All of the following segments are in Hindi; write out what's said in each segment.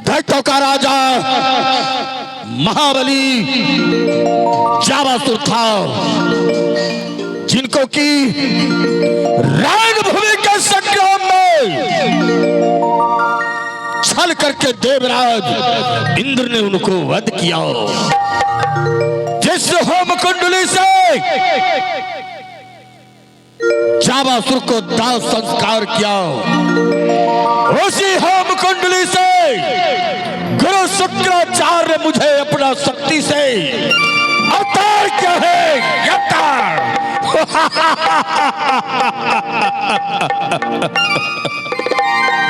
दैत्यों का राजा महाबली जावासुर था, जिनको की रणभूमि के संग्राम में छल करके देवराज इंद्र ने उनको वध किया। जिस होम कुंडली से जावासुर को दाह संस्कार किया, उसी होम कुंडली से गुरु शुक्राचार्य ने मुझे अपना शक्ति से अवतार किया है। अवतार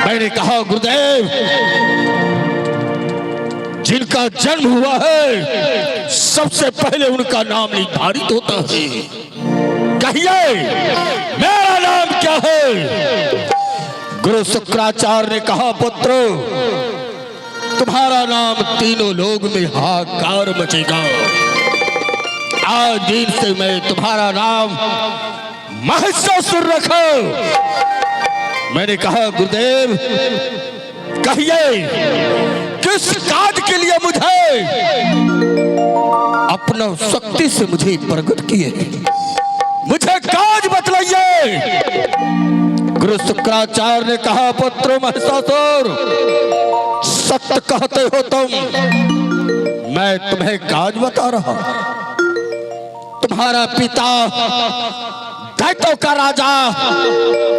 मैंने कहा गुरुदेव, जिनका जन्म हुआ है सबसे पहले उनका नाम निर्धारित होता है। कहिए मेरा नाम क्या है? गुरु शुक्राचार्य ने कहा पुत्र, तुम्हारा नाम तीनों लोग में हाहाकार मचेगा। आज दिन से मैं तुम्हारा नाम महिषासुर रखो। मैंने कहा गुरुदेव, कहिए किस काज के लिए मुझे अपना शक्ति से मुझे प्रकट किए, मुझे काज बतलाइए। गुरु शुक्राचार्य ने कहा पुत्र महिषासुर, सत्य कहते हो तुम, मैं तुम्हें काज बता रहा। तुम्हारा पिता दैत्यों का राजा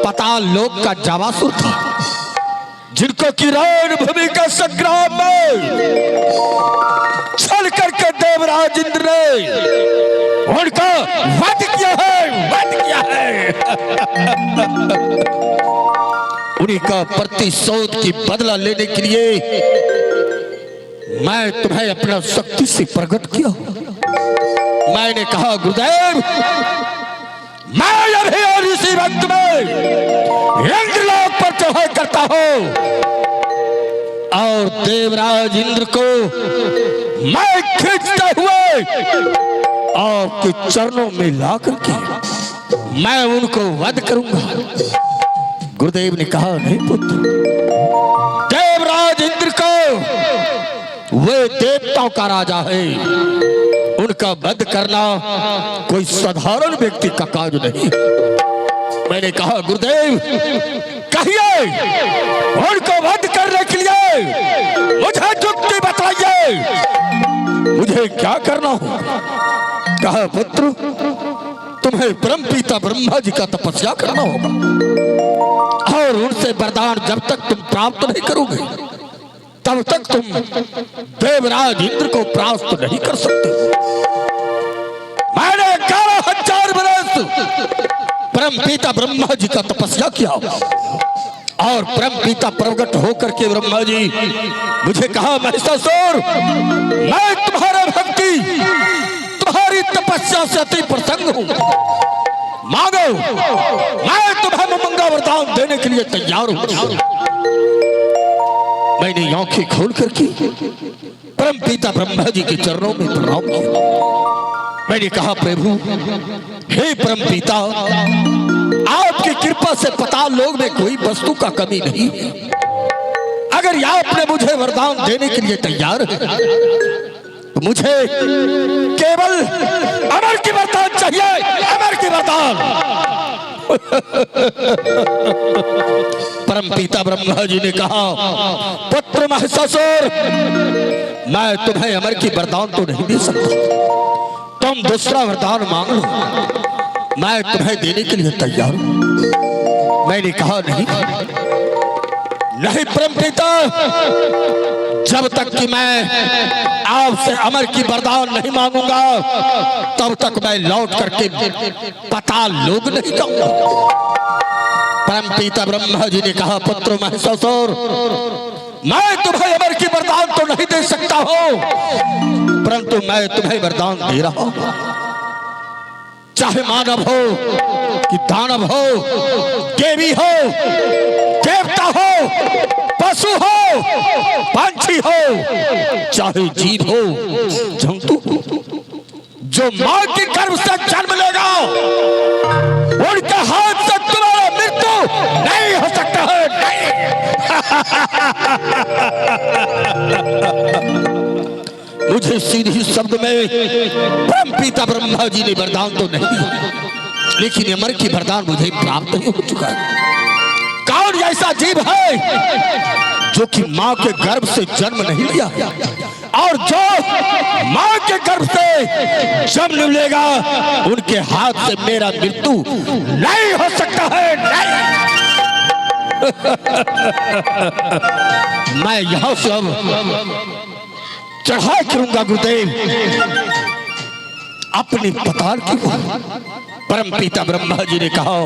पाताल लोक का जावासुर था, जिनको की रणभूमि का संग्राम में छल करके देवराज इंद्र ने उनका वध किया है, वध किया है। उन्हीं का प्रतिशोध की बदला लेने के लिए मैं तुम्हें अपना शक्ति से प्रकट किया। मैंने कहा गुरुदेव, मैं अभी और इसी वक्त में इंद्रलोक पर चढ़ाई करता हूं और देवराज इंद्र को मैं खींचते हुए आपके चरणों में ला करके मैं उनको वध करूंगा। गुरुदेव ने कहा नहीं पुत्र, देवराज इंद्र को, वे देवताओं का राजा है, उनका वध करना कोई साधारण व्यक्ति का काज नहीं। मैंने कहा गुरुदेव, कहिए उनको वध करने के लिए मुझे युक्ति बताइए, मुझे क्या करना हो? कहा पुत्र, तुम्हें परमपिता ब्रह्मा जी का तपस्या करना होगा और उनसे वरदान जब तक तुम प्राप्त नहीं करोगे तब तक तुम देवराज इंद्र को प्राप्त नहीं कर सकते। मैंने 11,000 वर्ष परमपिता ब्रह्मा जी का तपस्या किया और परमपिता प्रकट होकर के ब्रह्मा जी मुझे कहा महिषासुर, मैं तुम्हारा भक्ति, तुम्हारी तपस्या से अति प्रसन्न हूं, मांगो, मैं तुम्हें मंगा वरदान देने के लिए तैयार हूं। मैंने आंखें खोल करके परमपिता ब्रह्मा जी के चरणों में प्रणाम किया। मैंने कहा प्रभु, हे परमपिता, आपकी कृपा से पाताल लोक में कोई वस्तु का कमी नहीं है। अगर आपने मुझे वरदान देने के लिए तैयार है तो मुझे केवल अमर की वरदान चाहिए, अमर की वरदान। परमपिता ब्रह्मा जी ने कहा पुत्र महिषासुर, मैं तुम्हें अमर की वरदान तो नहीं दे सकता, तुम दूसरा वरदान मांग लो, मैं तुम्हें देने के लिए तैयार हूं। मैंने कहा नहीं नहीं परमपिता, जब तक कि मैं आपसे अमर की वरदान नहीं मांगूंगा तब तक मैं लौट करके पाताल लोक नहीं जाऊंगा। परमपिता ब्रह्मा जी ने कहा पुत्र महिषासुर, मैं तुम्हें अमर की वरदान तो नहीं दे सकता हूं, परंतु मैं तुम्हें वरदान दे रहा हूं। चाहे मानव हो कि दानव हो, देवी हो, देवता हो, पशु हो, पंछी हो, चाहे जीव हो, जंतु हो, जो मां के गर्भ से जन्म लेगा उनके हाथ से तुम्हारा मृत्यु नहीं हो सकता है, नहीं। मुझे सीधी शब्द में परम पिता ब्रह्मा जी ने वरदान तो नहीं दिया, लेकिन अमर की वरदान मुझे प्राप्त नहीं हो चुका है। कौन ऐसा जीव है जो कि मां के गर्भ से जन्म नहीं लिया, और जो मां के गर्भ से जन्म लेगा उनके हाथ से मेरा मृत्यु नहीं हो सकता है, नहीं। मैं यहां से अब चढ़ाई करूंगा गुरुदेव अपनी पताल की। परम पिता ब्रह्मा जी ने कहा,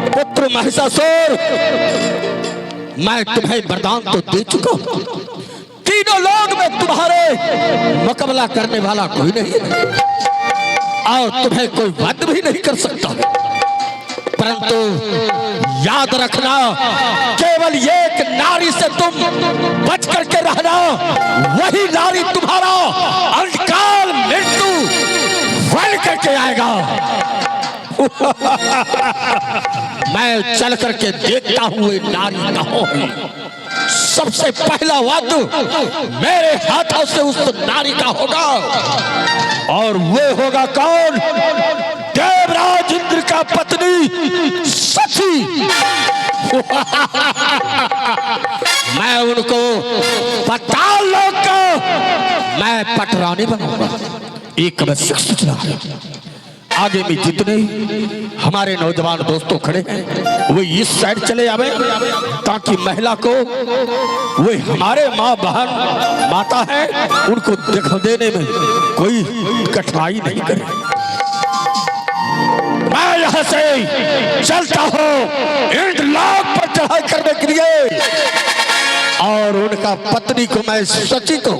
पुत्र महिषासुर, मैं तुम्हें वरदान तो दे चुका हूं, तीनों लोग में तुम्हारे मुकाबला करने वाला कोई नहीं है और तुम्हें कोई वध भी नहीं कर सकता, परंतु याद रखना केवल एक नारी से तुम बच करके रहना, वही नारी तुम्हारा अंतकाल मृत्यु फल करके आएगा। मैं चल करके देखता हूँ नारी कहाँ है। सबसे पहला वध मेरे हाथों से उस नारी का होगा, और वो होगा कौन? देवराज इंद्र का पत्नी सची। मैं उनको पाताल लोक का मैं पटरानी बनाऊंगा। एक आवश्यक सूचना है, आगे में जितने हमारे नौजवान दोस्तों खड़े हैं वो इस साइड चले आवे, ताकि महिला को वो हमारे माँ बहन माता है उनको दिखा देने में कोई कठिनाई नहीं करे। मैं यहाँ से चलता हूँ इंद्रलोक पर चढ़ाई करने के लिए, और उनका पत्नी को मैं सची को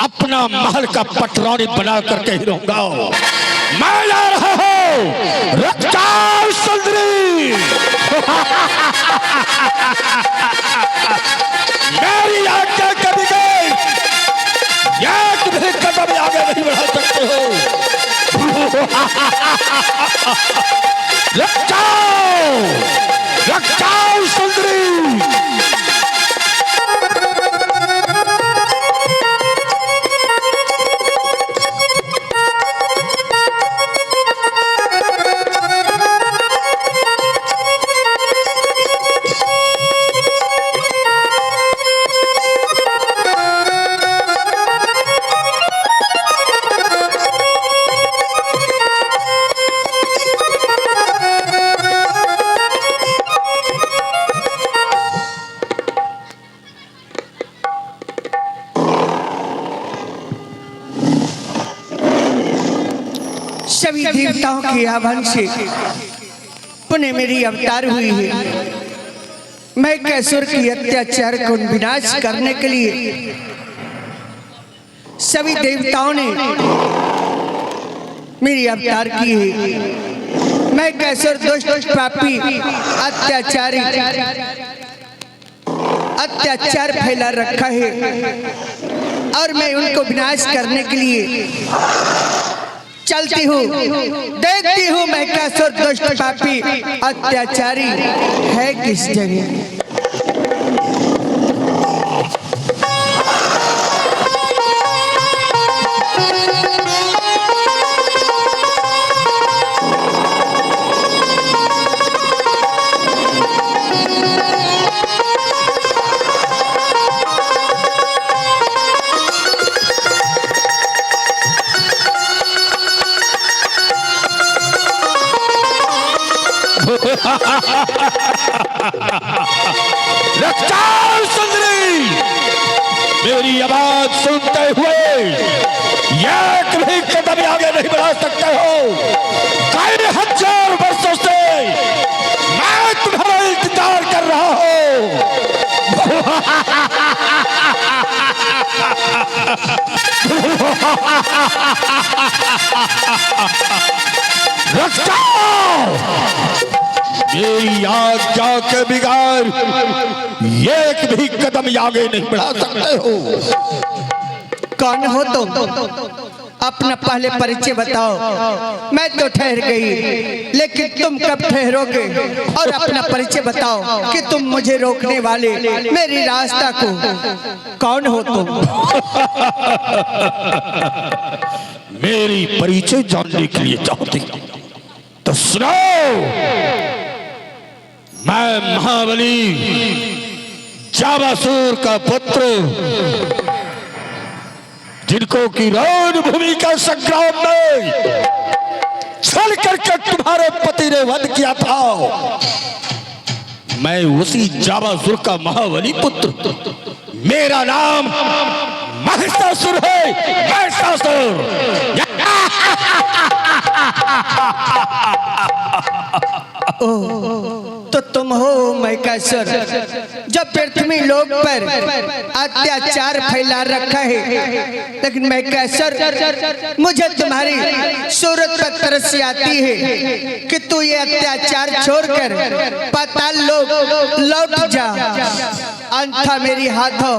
अपना महल का पटरानी बना करके ही रहूंगा। मैं जा रहा हूं रक्षाल सुंदरी। मेरी आज्ञा कभी गई, एक भी कदम आगे नहीं बढ़ा सकते हो। रक्षाल, रक्षाल सुंदरी। सभी देवताओं के आह्वान से पुनः मेरी अवतार हुई है। मैं कैसुर की अत्याचार को विनाश करने के लिए सभी देवताओं ने मेरी अवतार की है। मैं कैसुर दुष्ट पापी अत्याचारी अत्याचार फैला रखा है, और मैं उनको विनाश करने के लिए चलती हूँ। देखती हूँ मैं कैसुर दुष्ट पापी अत्याचारी है किस जगह। रक्षाल सुंदरी, मेरी आवाज सुनते हुए एक भी कदम आगे नहीं बढ़ा सकते हो। कई हजार वर्षों से मैं तुम्हारा इंतजार कर रहा हूँ। रक्षाल, मेरी आज्ञा के बिगाड़ एक भी कदम आगे नहीं बढ़ा सकते हो। कौन हो तुम अपना पहले परिचय बताओ। मैं तो ठहर गई, लेकिन तुम कब ठहरोगे? और अपना परिचय बताओ कि तुम मुझे रोकने वाले, मेरी रास्ता को कौन हो तुम? मेरी परिचय जानने के लिए चाहती तो सुनो। मैं महाबली जाबासूर का पुत्र, जिनको की रणभूमि का संग्राम में छल करके तुम्हारे पति ने वध किया था, मैं उसी जाबासूर का महाबली पुत्र। मेरा नाम महिषासुर है, महिषासुर। तो तुम हो महिषासुर, जो पृथ्वी लोक पर अत्याचार फैला रखा है। लेकिन महिषासुर, मुझे तुम्हारी सूरत पर तरस आती है कि तू ये अत्याचार छोड़कर पाताल लोक लौट जा, अन्यथा मेरी हाथों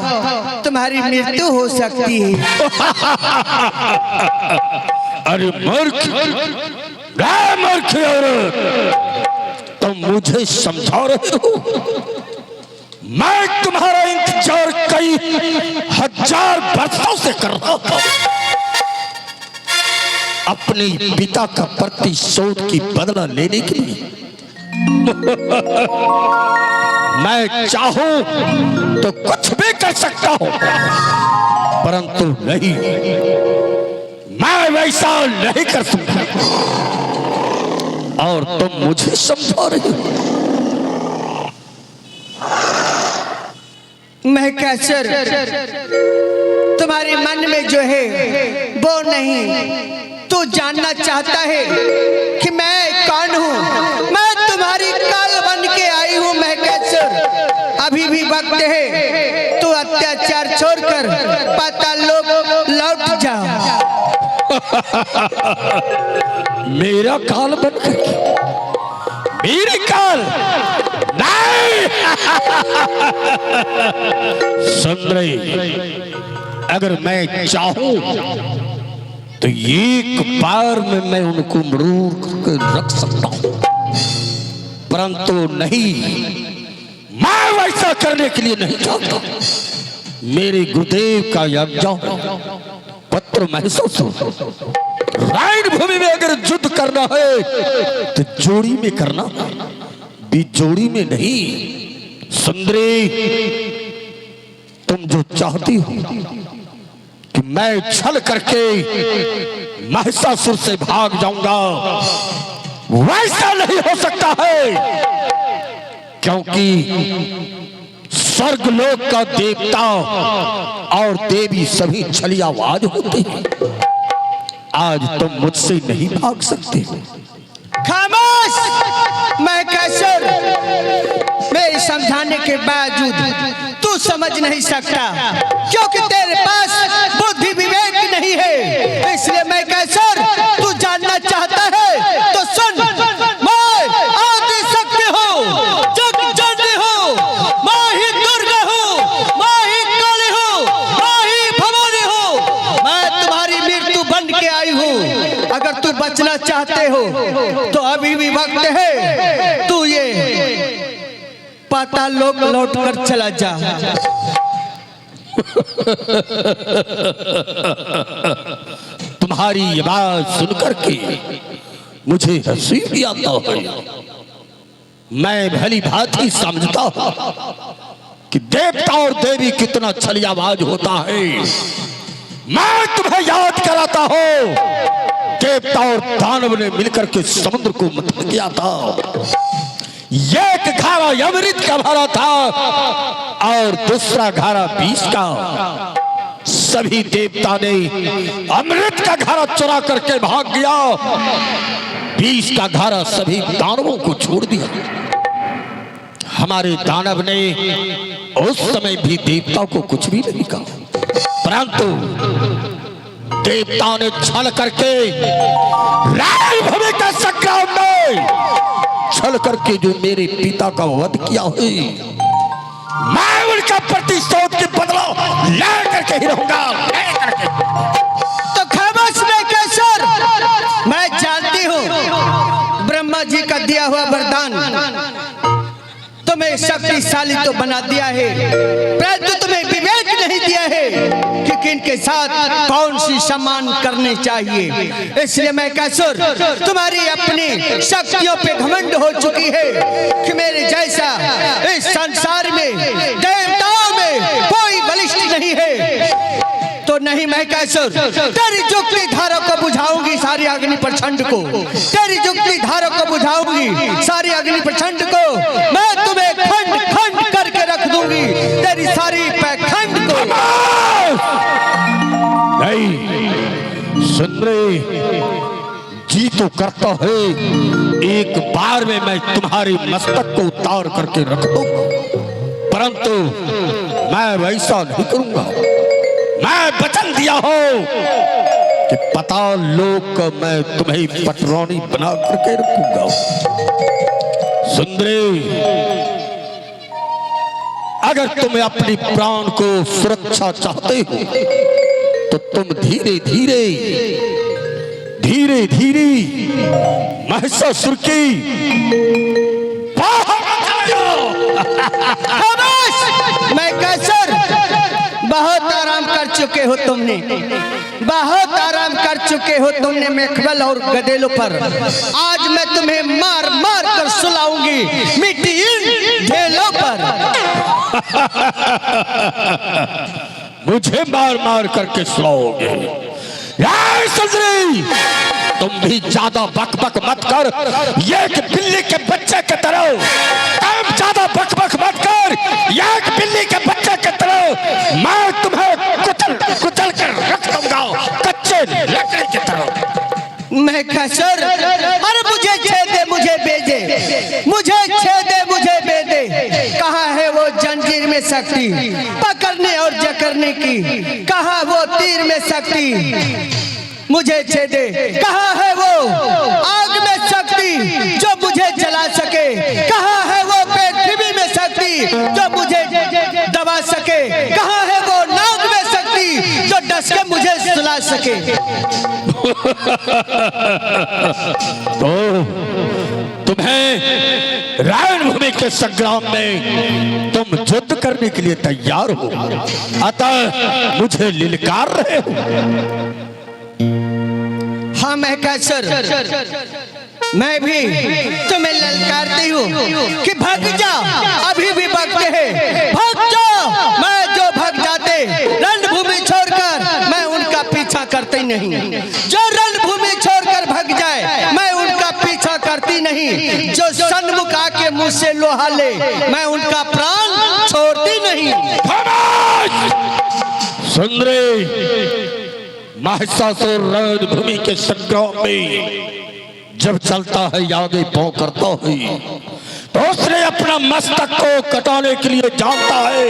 तुम्हारी मृत्यु हो सकती है। अरे मूर्ख, मूर्ख औरत, तुम मुझे समझा रहे हो? मैं तुम्हारा इंतजार कई हजार वर्षों से कर रहा था, अपने पिता का प्रतिशोध की बदला लेने के लिए। मैं चाहूं तो कुछ भी कर सकता हूं, परंतु नहीं, मैं वैसा नहीं कर सकता। और तुम मुझे समझा रहे हो? महिषासुर, तुम्हारे मन में जो है वो नहीं। तू जानना चाहता है कि मैं कौन हूँ? मैं तुम्हारी काल बन के आई हूँ महिषासुर। अभी भी वक्त है, तू अत्याचार छोड़कर पाताल लोक लौट जा। मेरा काल बनकर? मेरी काल नहीं। सुंदरी, अगर मैं चाहूं तो एक बार में मैं उनको मरूर करके रख सकता हूं, परंतु नहीं, मैं वैसा करने के लिए नहीं चाहता। मेरे गुरुदेव का यज्ञ पत्र महिषासुर, रणभूमि में अगर युद्ध करना है तो जोड़ी में करना, बिजोड़ी में नहीं। सुंदरी, तुम जो चाहती हो कि मैं छल करके महिषासुर से भाग जाऊंगा, वैसा नहीं हो सकता है, क्योंकि स्वर्गलोक का देवता और देवी सभी छलियावाज होते हैं। आज तुम मुझसे नहीं भाग सकते। खामोश महिषासुर, मेरे समझाने के बावजूद तू समझ नहीं सकता, क्योंकि तेरे पास बुद्धि विवेक नहीं है। इसलिए महिषासुर, तू जानना चाहता है तो सुन। मैं आदि शक्ति हूँ, जग जननी हूँ, मैं ही दुर्गा हूँ, मैं ही काली हूँ, मैं ही भवानी हूँ। मैं तुम्हारी मृत्यु बन के आई हूँ। अगर तू बचना चाहते हो तो अभी भी वक्त है, तू ये पाताल लोक लौट कर चला जा। तुम्हारी ये बात सुनकर के मुझे हंसी भी आता है। मैं भली भांति समझता हूं कि देवता और देवी कितना छलियाबाज होता है। मैं तुम्हें याद कराता हूं, देवता और दानव ने मिलकर के समुद्र को मंथन किया था। एक घारा अमृत का भरा था और दूसरा घारा विष का। सभी देवता ने अमृत का घारा चुरा करके भाग गया, विष का घारा सभी दानवों को छोड़ दिया। हमारे दानव ने उस समय भी देवताओं को कुछ भी नहीं कहा, परंतु देवताओं ने छल करके रणभूमि का संग्राम में छल करके जो मेरे पिता का वध किया है, मैं उनका प्रतिशोध के बदला ले करके ही रहूंगा। तो खामोश में शक्तिशाली तो बना दिया है, परंतु तुम्हें विवेक नहीं दिया है कि किनके साथ कौन सी सम्मान करने चाहिए। इसलिए मैं कैसुर तुम्हारी अपनी शक्तियों पे घमंड हो चुकी है कि मेरे जैसा इस संसार में देवताओं में कोई बलिष्ठ नहीं है। तो नहीं मैं कैसुर तेरी जुक्ति धारा को बुझाऊंगी सारी अग्नि प्रचंड को, तेरी जुक्ति धारा को बुझाऊंगी सारी अग्नि प्रचंड को। मैं तुम्हें खंड खंड करके रख दूंगी तेरी सारी पैखंड को। नहीं सुंदरी जी तो करता है, एक बार में मैं तुम्हारे मस्तक को उतार करके रख दूंगा, परंतु मैं वैसा नहीं करूंगा। मैं वचन दिया हूं कि पाताल लोक मैं तुम्हें पटरौनी बना करके रखूंगा। सुंदरी अगर तुम अपनी प्राण को सुरक्षा चाहते हो तो तुम धीरे धीरे धीरे धीरे महिषासुर की मैं कैसर बहुत आराम कर चुके हो तुमने, बहुत आराम कर चुके हो तुमने मेखबल और गदेलों पर। आज मैं तुम्हें मार मार कर सुलाऊंगी मिट्टी इन ढेलों पर। मुझे मार मार करके सुलाओगे? सजरी तुम भी ज्यादा बक बक मत कर, एक बिल्ली के बच्चे की तरह तुम ज्यादा बक बक मत कर, एक बिल्ली के बच्चे की तरह मैं तुम्हें कुचल कुचल कर रख दूंगा कच्चे लकड़ी की तरह। मैं कैसर अरे मुझे छेदे मुझे बेदे, मुझे छेदे मुझे बेदे। कहाँ है वो जंजीर में शक्ति पकड़ने और जकड़ने की, कहाँ वो तीर में शक्ति मुझे छेदे, कहाँ है वो आग में शक्ति जो मुझे जला सके, कहाँ है वो पृथ्वी में शक्ति जो मुझे दबा सके, कहाँ है वो नाग में शक्ति जो डस के मुझे सुला सके। तो तुम्हें रावण भूमि के संग्राम में तुम युद्ध करने के लिए तैयार हो, अतः मुझे लिलकार रहे हो। हाँ मैं कैसर मैं भी तुम्हें ललकारती हूँ कि भाग जा, अभी भी भागते हैं, भाग जाओ। मैं जो भाग जाते रणभूमि छोड़कर मैं उनका पीछा करती नहीं, जो रणभूमि छोड़कर भाग जाए मैं उनका पीछा करती नहीं, जो सन्मुख आके मुझ से लोहा ले मैं उनका प्राण छोड़ती नहीं। सुंदरी महिषासुर रणभूमि के संग्राम में जब चलता है आगे पांव करता है तो उसने अपना मस्तक को कटाने के लिए जानता है,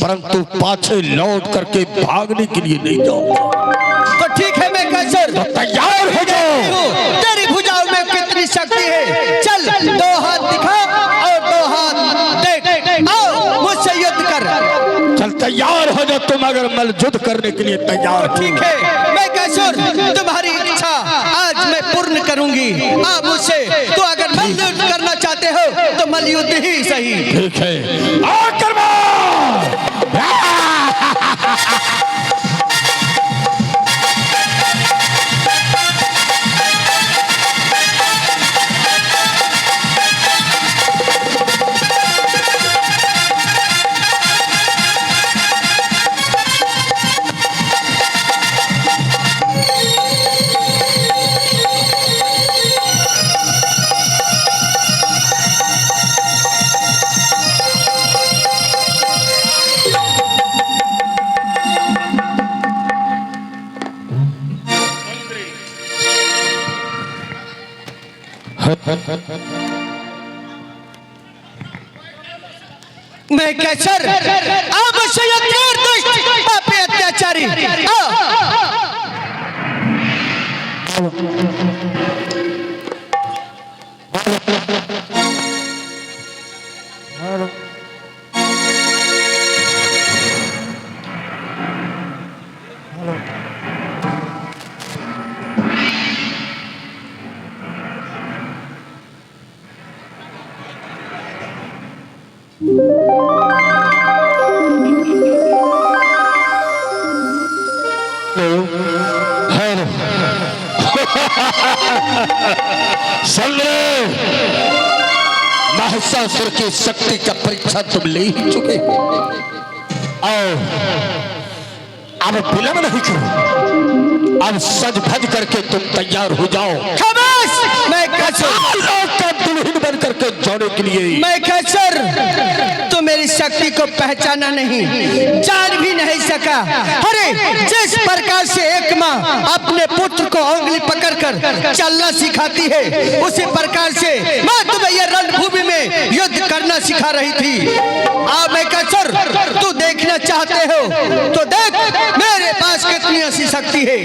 परंतु पाछे लौट करके भागने के लिए नहीं जानता। तो ठीक है मैं कैसर तो तैयार हो जाओ। तेरी भुजाओं में कितनी शक्ति है, चल दो हाथ दिखा और दो हाथ देख, आओ मुझसे युद्ध कर। चल तैयार हो जाओ तुम, अगर मैं युद्ध करने के लिए तैयार हो। ठीक है मैं कैसुर तुम्हारी इच्छा आज मैं पूर्ण करूंगी। आप मुझसे तो अगर मल युद्ध करना चाहते हो तो मल युद्ध ही सही। ठीक है आकर मैं कैसर अब दुष्ट पापी अत्याचारी सुन ले, महिषासुर की शक्ति का परीक्षा तुम ले ही चुके हो। और अब विलंब नहीं करो, अब सज भज करके तुम तैयार हो जाओ। खामोश! मैं का दुल्हन बन करके जाने के लिए। मैं कैसर, तू मेरी शक्ति को पहचाना नहीं, जान भी नहीं सका। अरे जिस प्रकार से एक माँ अपने पुत्र को उंगली पकड़कर चलना सिखाती है, उसी प्रकार से मैं तुम्हें यह रणभूमि में युद्ध करना सिखा रही थी। अब मैं कैसर, तू देखना चाहते हो तो देख मेरे पास कितनी ऐसी शक्ति है।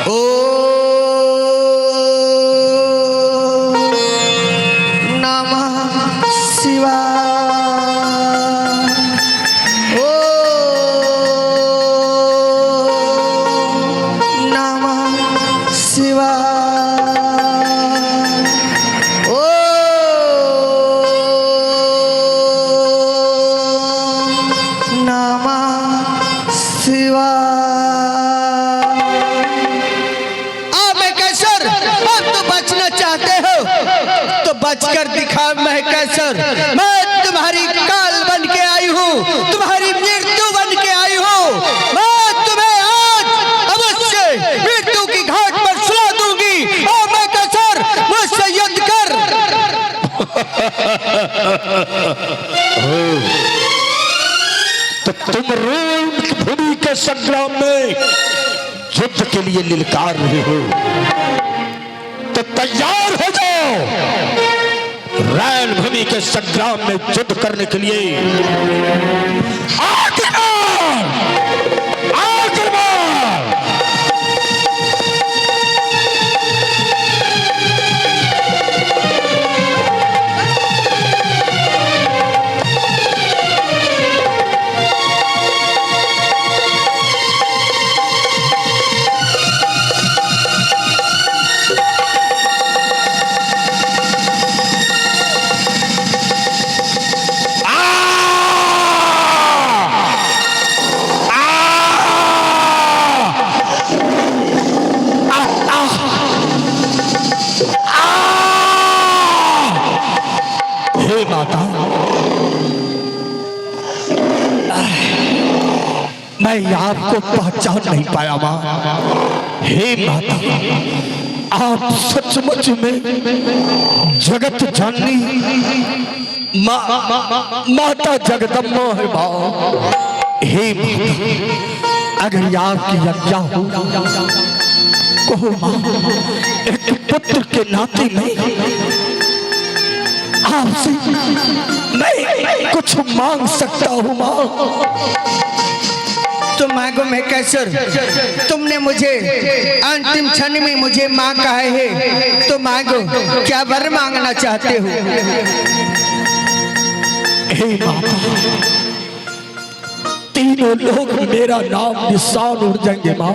ओ नमः शिवाय। ओ नमः शिवाय। ओ नमः शिवाय। चाहते हो तो बचकर दिखा। मैं कैसर, मैं तुम्हारी काल बन के आई हूँ, तुम्हारी मृत्यु बन के आई हूँ। मैं तुम्हें आज अवश्य मृत्यु की घाट पर सुला दूंगी। और मैं कैसर, मुझसे युद्ध कर। तो तुम रोम भूमि के संग्राम में युद्ध के लिए ललकार रहे हो, तो तैयार हो जाओ रणभूमि के संग्राम में युद्ध करने के लिए। आक्रमण! आक्रमण! मैं आपको पहचान नहीं पाया माँ। हे माता, आप सचमुच में जगत जाननी माता जगदम्बा है माँ। हे माता, अगर आपकी आज्ञा हो कहो माँ, एक पुत्र के नाते में आपसे मैं कुछ मांग सकता हूँ माँ। तो मांगो मैं कैसर, तुमने मुझे अंतिम क्षण में मुझे मां कहा है, तो मांगो, क्या वर मांगना चाहते हो? हे माता, तीनों लोग मेरा नाम निशान उड़ जाएंगे माँ।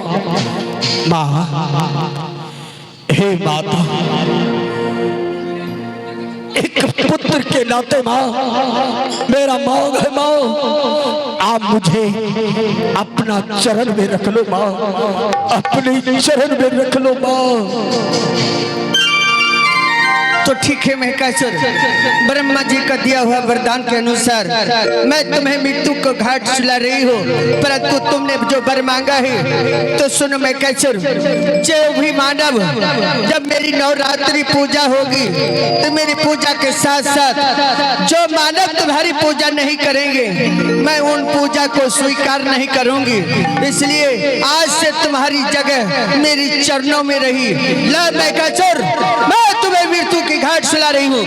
माँ, हे माता, एक पुत्र के नाते माँ मेरा मांग है माँ, आप मुझे अपना चरण में रख लो माँ, अपने चरण में रख लो माँ। तो ठीक है मैं कैसर, ब्रह्मा जी का दिया हुआ वरदान के अनुसार मैं तुम्हें मृत्यु को घाट सुला रही हूँ, परंतु तुमने जो वर मांगा है तो सुनो मैं कैसर, जो भी मानव जब मेरी नवरात्रि पूजा होगी तो मेरी पूजा के साथ साथ जो मानव तुम्हारी पूजा नहीं करेंगे मैं उन पूजा को स्वीकार नहीं करूंगी। इसलिए आज से तुम्हारी जगह मेरी चरणों में रही। ला मैं कैसर, मैं तुम्हें मृत्यु की घाट सुला रही हूँ।